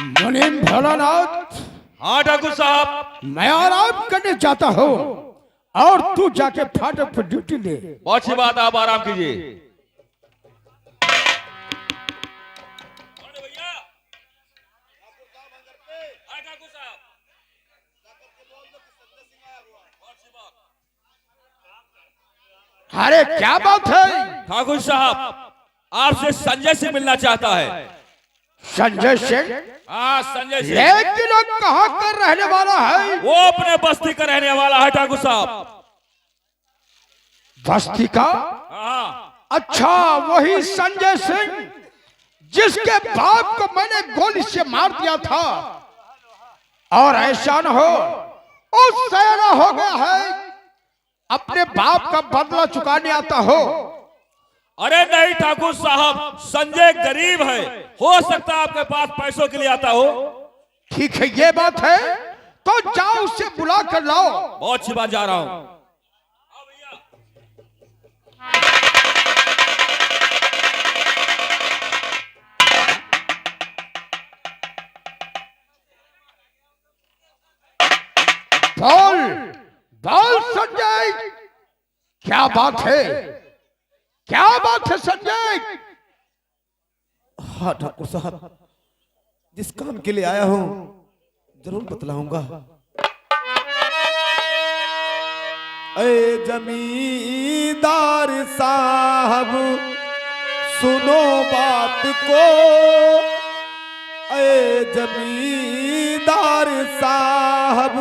मुनीम भोलानाथ, हाँ ठाकुर साहब। मैं आराम करने जाता हूँ और तू जाके फाटक पर ड्यूटी दे। बहुत अच्छी बात, आप आराम कीजिए। अरे क्या बात है? ठाकुर साहब आपसे संजय सिंह मिलना चाहता है। संजय सिंह? हाँ संजय सिंह। लेकिन वो कहाँ कर रहने वाला है? वो अपने बस्ती का रहने वाला है ठाकुर साहब। बस्ती का? हाँ। अच्छा, वही संजय सिंह जिसके बाप को मैंने गोली से मार दिया था। और ऐसा न हो उस सयाना हो गया है, अपने बाप का बदला चुकाने आता हो। अरे नहीं ठाकुर साहब, संजय गरीब है, हो सकता है आपके पास पैसों के लिए आता हो। ठीक है, ये बात है तो जाओ उसे बुला कर लाओ। बहुत अच्छी बात, जा रहा हूं। बोल बोल संजय, क्या बात है? क्या बात है संजय? हाँ ठाकुर साहब, जिस काम के लिए आया हूं जरूर बतलाऊंगा। अरे जमींदार साहब सुनो बात को, अरे जमींदार साहब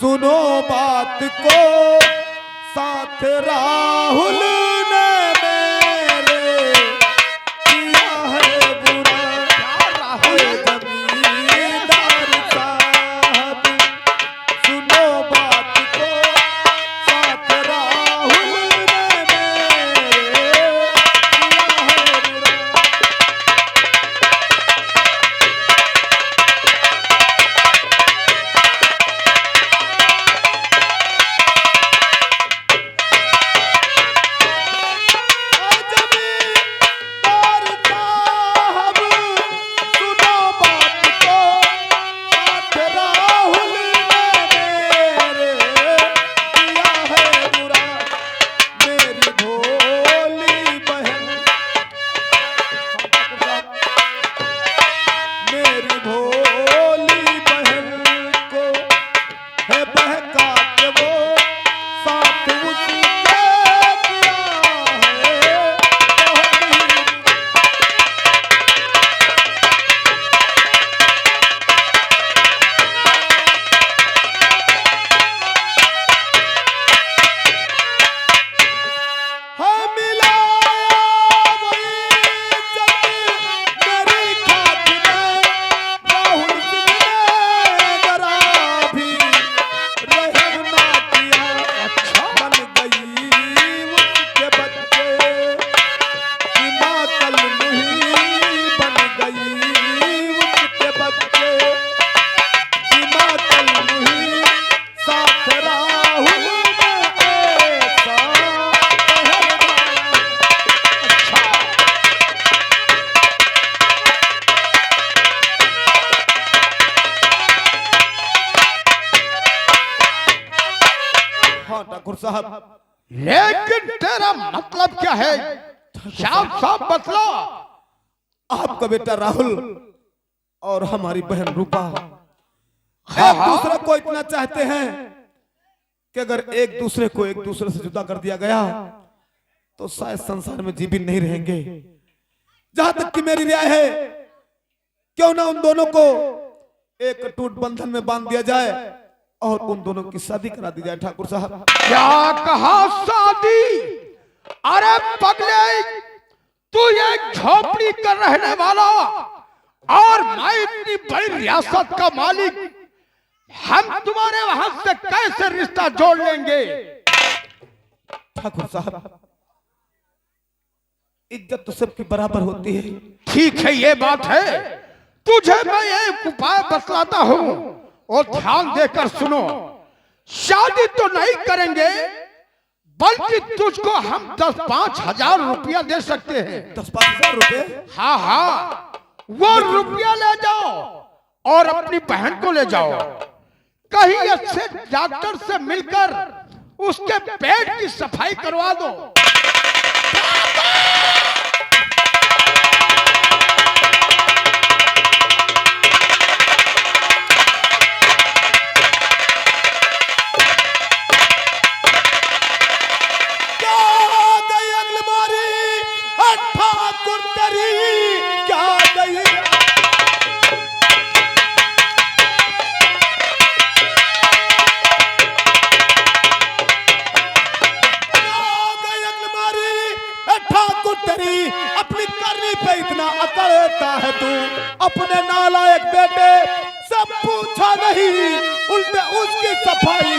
सुनो बात को, साथ राहुल ने मेरे किया है बुरा। राहुल जमींदार साहब सुनो बात को, साथ राहुल ने मेरे किया है बुरा। साहब, लेकिन तेरा मतलब क्या है? साफ साफ बतला। आपका बेटा राहुल और हमारी बहन रूपा एक दूसरे को इतना चाहते हैं कि अगर एक दूसरे को एक दूसरे से जुदा कर दिया गया तो शायद संसार में जीवित नहीं रहेंगे। जहां तक कि मेरी राय है, क्यों ना उन दोनों को एक टूट बंधन में बांध दिया जाए और उन दोनों की शादी करा दी जाए। ठाकुर साहब, क्या कहा शादी? अरे पगले, तू एक झोपड़ी कर रहने वाला और मैं इतनी बड़ी रियासत का मालिक, हम तुम्हारे वहां से कैसे रिश्ता जोड़ लेंगे? ठाकुर साहब, इज्जत तो सबकी बराबर होती है। ठीक है, ये बात है। तुझे मैं एक उपाय बतलाता हूँ और ध्यान देकर सुनो। शादी तो नहीं करेंगे, बल्कि तुझको हम 10-5 हजार रुपया दे सकते हैं। 10-5 हजार रुपए? हाँ हाँ, वो रुपया ले जाओ और अपनी बहन को ले जाओ, कहीं अच्छे डॉक्टर से मिलकर उसके पेट की सफाई करवा दो। अपनी करनी पे इतना अकड़ता है तू, अपने नालायक बेटे सब पूछा नहीं, उल्टे उसकी सफाई।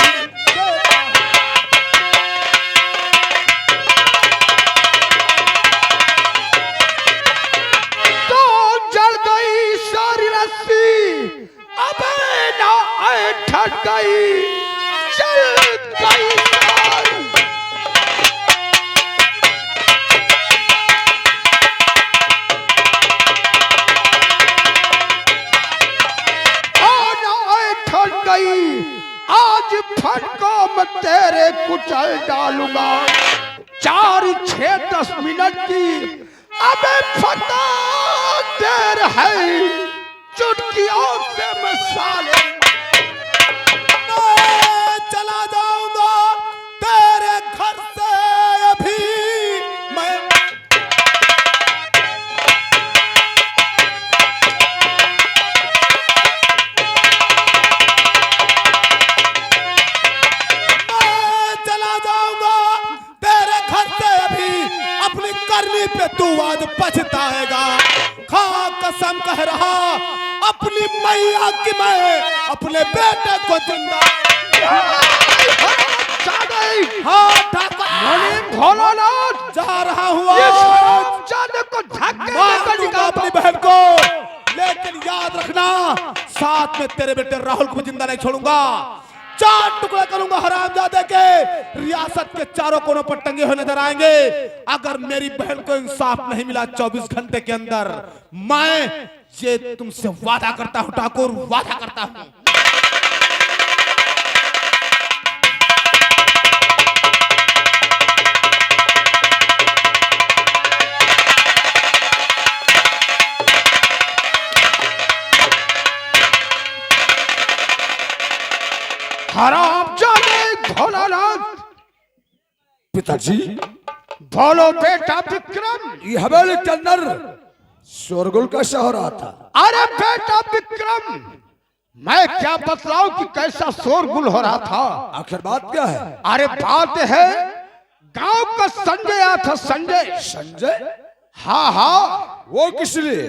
तो जल गई सारी रस्सी, अबे ना आए ठट गई, जल गई सारी। आज फटको मैं तेरे कुचल डालूंगा, 4, 6, 10 मिनट की अबे फटा देर है, चुटकियों से मैं साले चला जाऊंगा तेरे घर से अभी मैं। अपनी करनी पे तू आज पछताएगा, खा कसम कह रहा अपनी मैया की मैं अपने बेटे को जिंदा। भोलानाथ जा रहा हूँ को धक्के अपनी बहन को, लेकिन याद रखना साथ में तेरे बेटे राहुल को जिंदा नहीं छोड़ूंगा, 4 टुकड़े करूंगा हरामजादे के, रियासत के चारों कोनों पर टंगे हुए नजर आएंगे। अगर मेरी बहन को इंसाफ नहीं मिला 24 घंटे के अंदर, मैं ये तुमसे वादा करता हूं ठाकुर, वादा करता हूं। हरामजादे भोलानाथ। पिताजी, बोलो बेटा विक्रम, ये हवेली के अंदर शोरगुल कैसा हो रहा था? अरे बेटा विक्रम, मैं क्या बतलाऊं कि कैसा शोरगुल हो रहा था। आखिर बात क्या है? अरे बात है, गांव का संजय आया था। संजय? संजय? हाँ हाँ। वो किस लिए?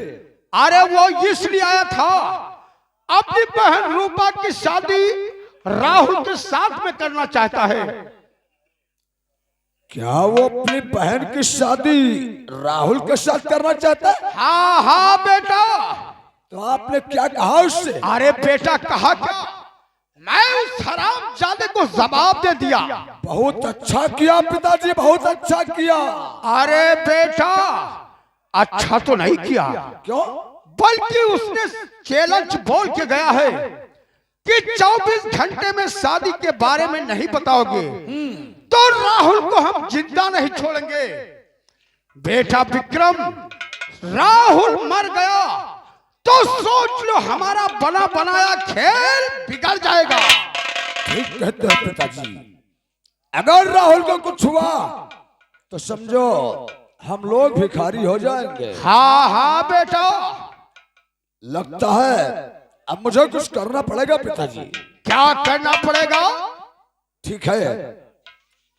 अरे वो इसलिए आया था, अपनी बहन रूपा की शादी राहुल के साथ में करना चाहता है। क्या वो अपनी बहन की शादी राहुल के साथ करना चाहता है? हाँ हाँ बेटा। तो आपने क्या कहा उससे? अरे बेटा कहा क्या, मैं उस हरामजादे को जवाब दे दिया। बहुत अच्छा किया पिताजी, बहुत अच्छा किया। अरे बेटा अच्छा तो नहीं किया। क्यों? बल्कि उसने चैलेंज बोल के गया है कि 24 घंटे में शादी के बारे में नहीं बताओगे तो राहुल को हम जिंदा नहीं छोड़ेंगे। बेटा विक्रम, राहुल मर गया तो सोच लो हमारा बना बनाया खेल बिगड़ जाएगा। ठीक कहते हैं पिताजी, अगर राहुल को कुछ हुआ तो समझो हम लोग भिखारी हो जाएंगे। हाँ हाँ बेटा। लगता है अब मुझे कुछ करना पड़ेगा पिताजी। क्या करना पड़ेगा? ठीक है,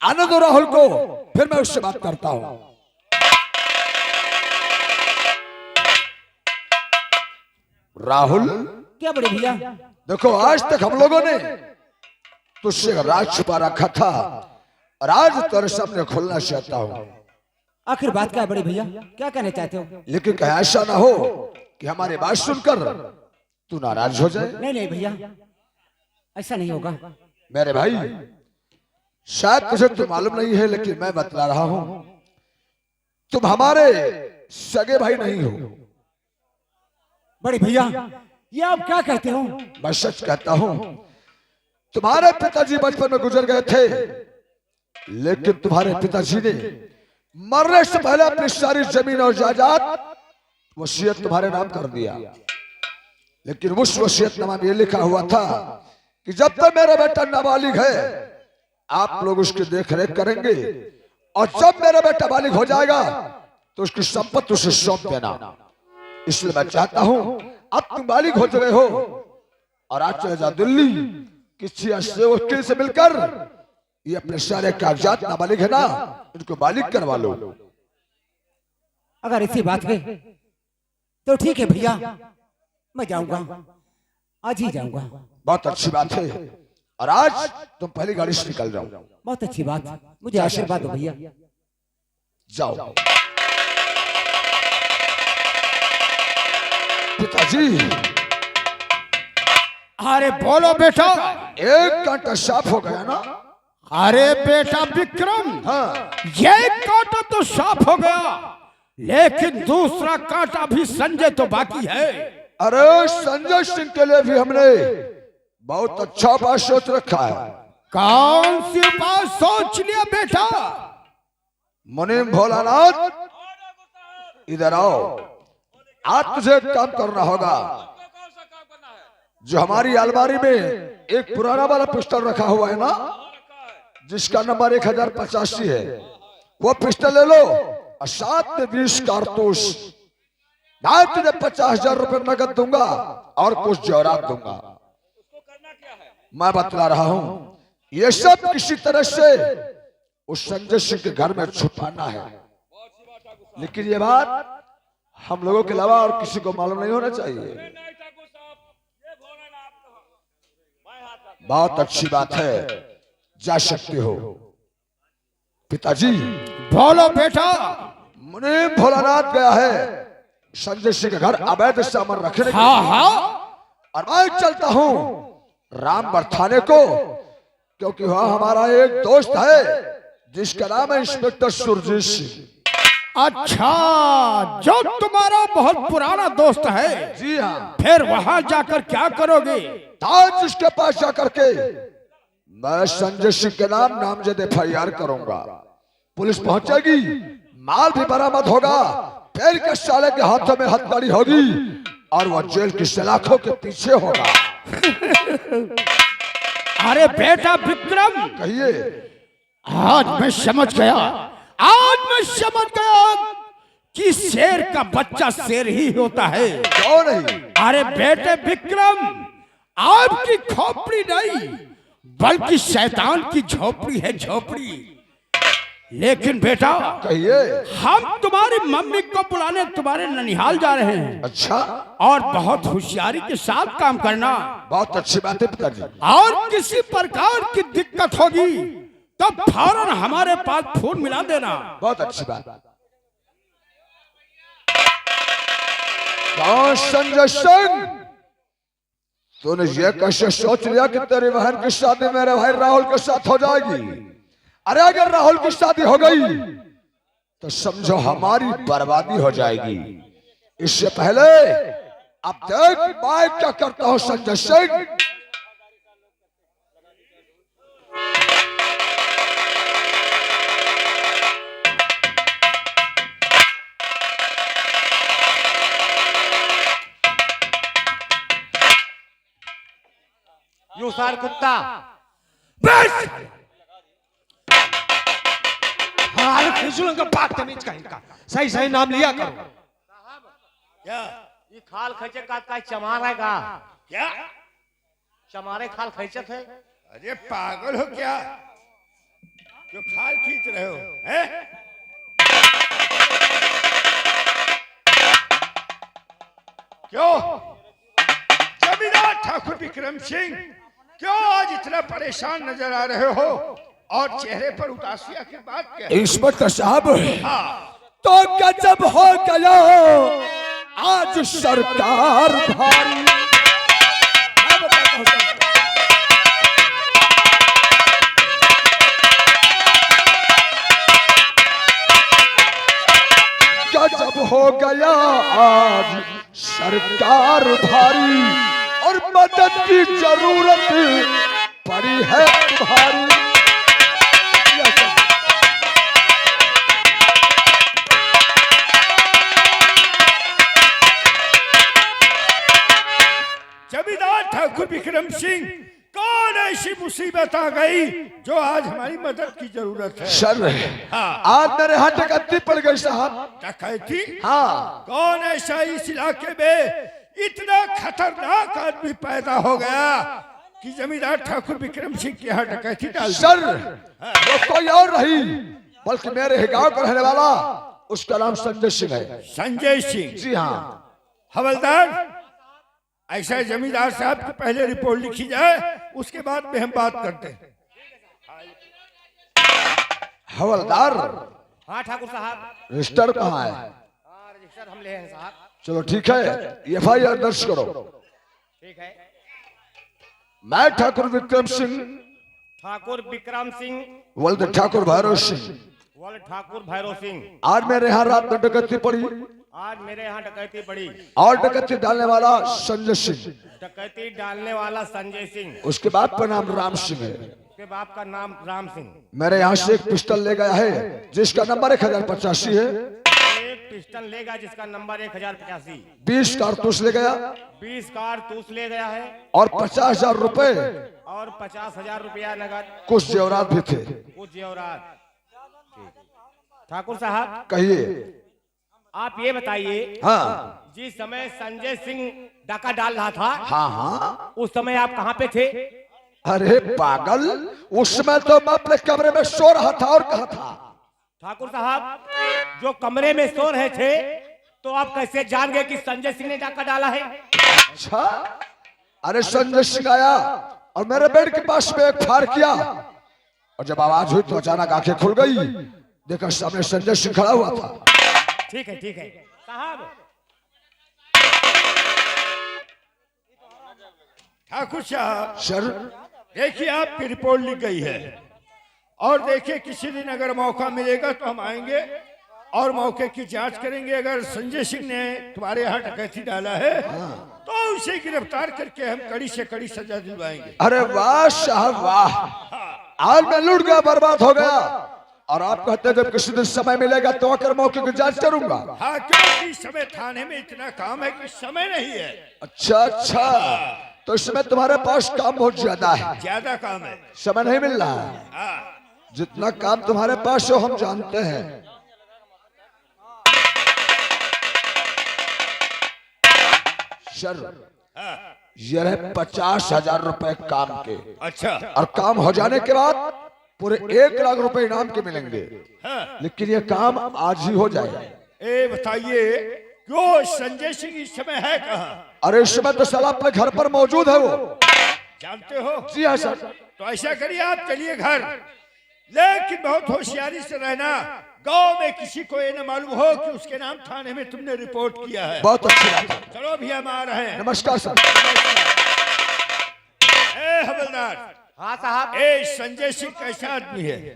आने दो राहुल को, फिर मैं उससे बात करता हूं। राहुल, क्या बड़े भैया? देखो आज तक हम लोगों ने तुझसे राज छुपा रखा था और आज तेरे सामने खोलना चाहता हूं। आखिर बात क्या है बड़े भैया, क्या कहना चाहते हो? लेकिन कहीं ऐसा ना हो कि हमारी बात सुनकर तू नाराज हो जाए। नहीं नहीं भैया, ऐसा नहीं होगा। मेरे भाई, शायद तुझे तो मालूम नहीं है लेकिन मैं बतला रहा हूं, तुम हमारे सगे भाई नहीं हो। बड़े भैया ये आप क्या कहते हो? मैं सच कहता हूं, तुम्हारे पिताजी बचपन में गुजर गए थे, लेकिन तुम्हारे पिताजी ने मरने से पहले अपनी सारी जमीन और जायदाद वसीयत तुम्हारे नाम कर दिया। लेकिन उस वसीयतनामा में ये लिखा हुआ था कि जब तक मेरा बेटा नाबालिग है आप लोग उसकी देखरेख करेंगे, और जब मेरा बेटा बालिग हो जाएगा तो उसकी संपत्ति उसे सौंप देना। इसलिए मैं चाहता हूं अब तुम बालिग हो चुके हो और आज चले जा दिल्ली, किसी अच्छे वकील से मिलकर ये अपने सारे कागजात, नाबालिग है ना, इनको बालिग करवा लो। अगर ऐसी बात है तो ठीक है भैया, मैं जाऊंगा, आज ही जाऊंगा। बहुत अच्छी बात है, और आज तुम पहली गाड़ी से निकल जाओ। बहुत अच्छी बात, मुझे आशीर्वाद दो भैया। जाओ। पिताजी, अरे बोलो बेटा। एक कांटा साफ हो गया ना? अरे बेटा विक्रम, हाँ। ये कांटा तो साफ हो गया, लेकिन दूसरा कांटा भी संजय तो बाकी है। अरे संजय सिंह के लिए भी हमने बहुत अच्छा बात सोच रखा है। कौन सी बात सोच लिया बेटा? मुनीम भोलानाथ, इधर आओ। आज तुझे एक काम करना होगा। जो हमारी अलमारी में एक पुराना वाला पिस्टल रखा हुआ है ना, जिसका नंबर 1085 है, वो पिस्टल ले लो और साथ में 20 कारतूस। मैं तुझे 50,000 रुपए नगद दूंगा और कुछ जेवरात दूंगा। मैं बतला रहा हूं, ये सब किसी तरह से उस संजय सिंह के घर में छुपाना है, लेकिन ये बात हम लोगों के अलावा और किसी को मालूम नहीं होना चाहिए। बहुत अच्छी बात है, जा सकते हो। पिताजी, बोलो बेटा। मुनीम भोलानाथ गया है संजय सिंह के घर अवैध सामान रखने के हाँ लिए। हाँ, और मैं चलता हूं रामगढ़ थाने को, क्योंकि वहां हमारा एक दोस्त है जिसका नाम है इंस्पेक्टर सुरजीत सिंह। अच्छा, जो तुम्हारा बहुत पुराना दोस्त है। जी हाँ। फिर वहां जाकर क्या करोगे? आज उसके पास जाकर के मैं संजय सिंह के नाम नामजद FIR करूंगा। पुलिस पहुंचेगी, माल भी बरामद होगा, फिर के साले के हाथों में हथकड़ी होगी और वह जेल की सलाखों के पीछे होगा। अरे बेटा विक्रम, कहिए। आज मैं समझ गया, आज मैं समझ गया कि शेर का बच्चा शेर ही होता है। क्यों नहीं? अरे बेटे विक्रम, आपकी खोपड़ी नहीं बल्कि शैतान की झोपड़ी है, झोपड़ी। लेकिन बेटा, कहिए। हम तुम्हारी मम्मी को बुलाने तुम्हारे ननिहाल जा रहे हैं। अच्छा, और बहुत होशियारी के साथ काम करना। बहुत अच्छी बात है पिताजी। और किसी प्रकार की दिक्कत होगी तो फौरन हमारे पास फोन मिला देना। बहुत अच्छी बात। कौन संजय सिंह, तूने ये कैसे सोच लिया कि तेरी बहन की शादी मेरे भाई राहुल के साथ हो जाएगी? अरे अगर राहुल की शादी हो गई तो समझो हमारी बर्बादी हो जाएगी। इससे पहले अब देख मैं क्या करता हूं संजय सिंह। यू सार कुत्ता, बस हाल खिजुल का बात तमीज का इनका सही सही नाम लिया करो। क्या ये खाल खैचे का चमार है का? क्या? चमारे खाल खैचत है। अरे पागल हो क्या, जो खाल खींच रहे हो हैं? क्यों जमींदार ठाकुर विक्रम सिंह, क्यों आज इतना परेशान नजर आ रहे हो और चेहरे पर उदासिया की बात क्या है? इंस्पेक्टर साहब, हाँ, तो गजब हो गया आज सरकार भारी। मैं बताता हूं सरकार। गजब हो गया आज सरकार भारी और मदद की जरूरत पड़ी है तुम्हारी। जमींदार ठाकुर विक्रम सिंह, कौन ऐसी मुसीबत आ गई जो आज हमारी मदद की जरूरत है? सर आज मेरे हाथ डकैती पड़ गई साहब। डकैती? हाँ, कौन ऐसा इस इलाके में इतना खतरनाक आदमी पैदा हो गया कि जमींदार ठाकुर विक्रम सिंह के यहाँ डकैती डाल दी? सर वो कोई और नहीं बल्कि मेरे ही गांव का रहने वाला, उसका नाम संजय सिंह है। संजय सिंह? जी हाँ। हवलदार, ऐसा जमींदार साहब की पहले रिपोर्ट लिखी जाए, उसके बाद में हम बात करते हैं। हवलदार, हाँ ठाकुर साहब। रजिस्टर कहाँ है? हाँ रजिस्टर हम ले हैं साहब। चलो ठीक है, FIR दर्ज करो। ठीक है। मैं ठाकुर विक्रम सिंह, ठाकुर विक्रम सिंह वल्द ठाकुर भैरव सिंह, वल ठाकुर भैरव सिंह, आज मेरे यहाँ रात में डकैती पड़ी आज मेरे यहाँ डकैती पड़ी और डकैती डालने वाला संजय सिंह, डकैती डालने वाला संजय सिंह, उसके बाप का नाम राम सिंह है। उसके बाप का नाम राम सिंह। मेरे यहाँ से एक पिस्टल ले गया है जिसका नंबर 1085 है। एक पिस्टल ले गया जिसका नंबर 1085, 20 कारतूस ले गया 20 कारतूस ले गया है और 50,000 रुपए और 50,000 रुपया नगद, कुछ जेवरात भी थे। कुछ जेवरात। ठाकुर साहब कहिए। आप ये बताइए, हाँ जिस समय संजय सिंह डाका डाल रहा था, हाँ हाँ। उस समय आप कहाँ पे थे? अरे पागल, उस समय तो मैं अपने कमरे में सो रहा था। और कहा था ठाकुर साहब, जो कमरे में सो रहे थे तो आप कैसे जान गए कि संजय सिंह ने डाका डाला है? अच्छा, अरे संजय सिंह आया और मेरे बेड के पास में एक फायर किया और जब आवाज हुई तो अचानक आंखें खुल गई, देखा सामने संजय सिंह खड़ा हुआ था। ठीक है ठीक है साहब। ठाकुर साहब, सर देखिए आपकी रिपोर्ट लिख गई है और देखिए किसी दिन अगर मौका मिलेगा तो हम आएंगे और मौके की जांच करेंगे। अगर संजय सिंह ने तुम्हारे यहाँ डकैती डाला है तो उसे गिरफ्तार करके हम कड़ी से कड़ी सजा दिलवाएंगे। अरे वाह साहब वाह, आज मैं लूट गया, बर्बाद हो गया। और आप कहते हैं जब किसी दिन समय मिलेगा तो आकर मौके की जांच करूंगा। हाँ, क्योंकि समय थाने में इतना काम है कि समय नहीं है। अच्छा अच्छा, तो इस समय तुम्हारे पास काम बहुत ज्यादा है। ज्यादा काम है, समय नहीं मिल रहा है। हाँ। जितना काम तुम्हारे पास हो हम जानते हैं। सर ये रहे 50,000 रुपए काम के। अच्छा, और काम हो जाने के बाद पूरे 1 लाख रुपए इनाम के मिलेंगे। लेकिन ये काम आज ही हो जाएगा। ए बताइए, क्यों संजय सिंह इस समय है कहाँ? अरे इस समय तो साला अपने घर पर मौजूद है वो। जानते हो? जी हाँ सर। तो ऐसा करिए, आप चलिए घर, लेकिन बहुत होशियारी से रहना। गांव में किसी को ये न मालूम हो कि उसके नाम थाने में तुमने रिपोर्ट किया है। बहुत अच्छी बात है। चलो अभी हम आ रहे हैं। नमस्कार सर। ए हवलदार, हाँ साहब। ए संजय सिंह कैसा आदमी है?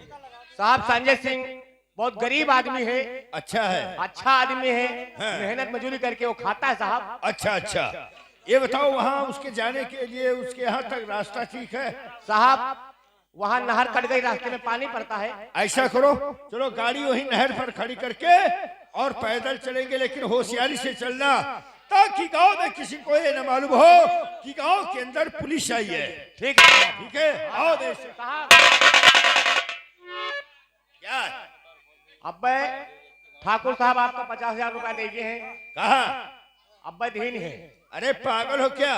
साहब संजय सिंह बहुत गरीब आदमी है, अच्छा है। अच्छा आदमी है, मेहनत मजदूरी करके वो खाता है साहब। अच्छा अच्छा, ये बताओ वहाँ उसके जाने के लिए उसके यहाँ तक रास्ता ठीक है? साहब वहाँ नहर कट गई, रास्ते में पानी पड़ता है। ऐसा करो, चलो गाड़ी वही नहर पर खड़ी करके और पैदल चलेंगे, लेकिन होशियारी से चलना ताकि गांव में किसी को ये न मालूम हो कि गांव के अंदर पुलिस आई है। ठीक है ठीक है, आओ देश साहब। क्या अब्बे ठाकुर साहब आपको 50,000 रुपया दे दिए हैं। कहा? अब्बे दीन है। अरे पागल हो क्या?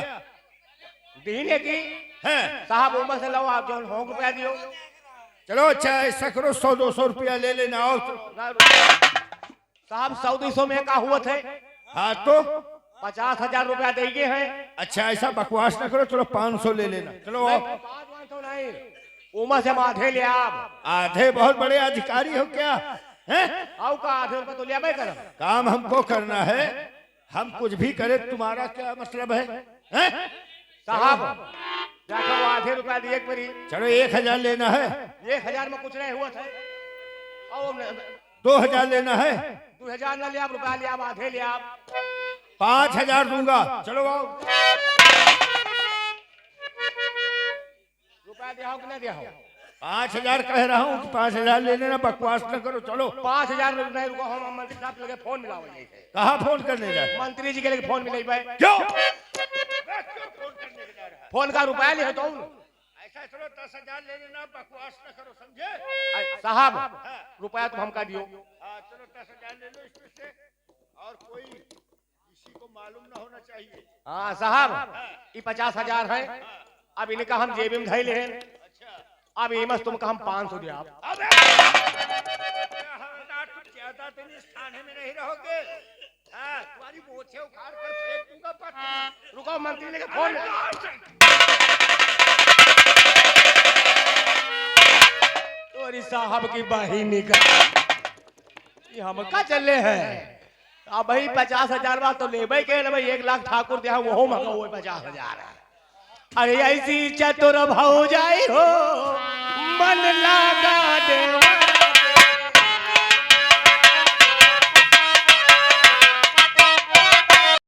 दीन है कि है साहब उम्र से लो, आप जो 100 रुपया दियो। चलो अच्छा ऐसा करो, 100-200 रुपया ले लेना। आओ साहब 100-200 में का हुआ थे? हाँ तो 50,000 रुपया दे गए हैं। अच्छा ऐसा बकवास ना करो, चलो 500 ले लेना। चलो आओ। 500 नहीं, उम्र से हम आधे ले आप। आधे बहुत बड़े अधिकारी हो क्या? हैं? आओ का आधे रुपया तो लिया मैं कर। काम हमको करना है, हम कुछ भी करें, तुम्हारा क्या मतलब है? हैं? साहब देखो आधे रुपया दिए एक मेरी। चलो 1,000 लेना है। 1,000 में कुछ नहीं हुआ था। और 2,000 लेना है। 2,000 न लिया, रुपया लिया, आधे लिया। 5,000 दूंगा। चलो आओ। रुपया दिया हो कि नहीं दिया हो? 5,000 कह रहा हूँ कि 5,000 ले लेना, बकवास न करो। चलो 5,000 नहीं रुको, हम मंत्री साहब लगे फोन मिलाओ जाए। कहाँ फोन करने जा? मंत्री जी के लिए फोन मिले भाई। क्यों? फोन का रुपया नहीं है तो ऐसा चलो 10,000 ले लेना, बकवास न करो, समझे? साहब रुपया तो हमका दियो। हाँ चलो 10,000 ले लो इसमें से, और कोई किसी को मालूम ना होना चाहिए। हाँ साहब ये 50,000 है। अब इनका हम जेब में धैल ले। अब ये मस्त तुमका हम 500 दिया। अबे ज्यादा दिन इस थाने में नहीं रहोगे। हाँ, तुम्हारी मोछे उखाड़ कर फेंक दूंगा पत्थर। रुको मंत्री लेके फोन। तोरी साहब की बहिनी का ये हमका चले हैं। अब भाई 50,000 बात तो ले के भाई 1 लाख ठाकुर दिया वो मंगा वो 50,000 है। अरे ऐसी चतुर भौजाई हो मन लगा दे।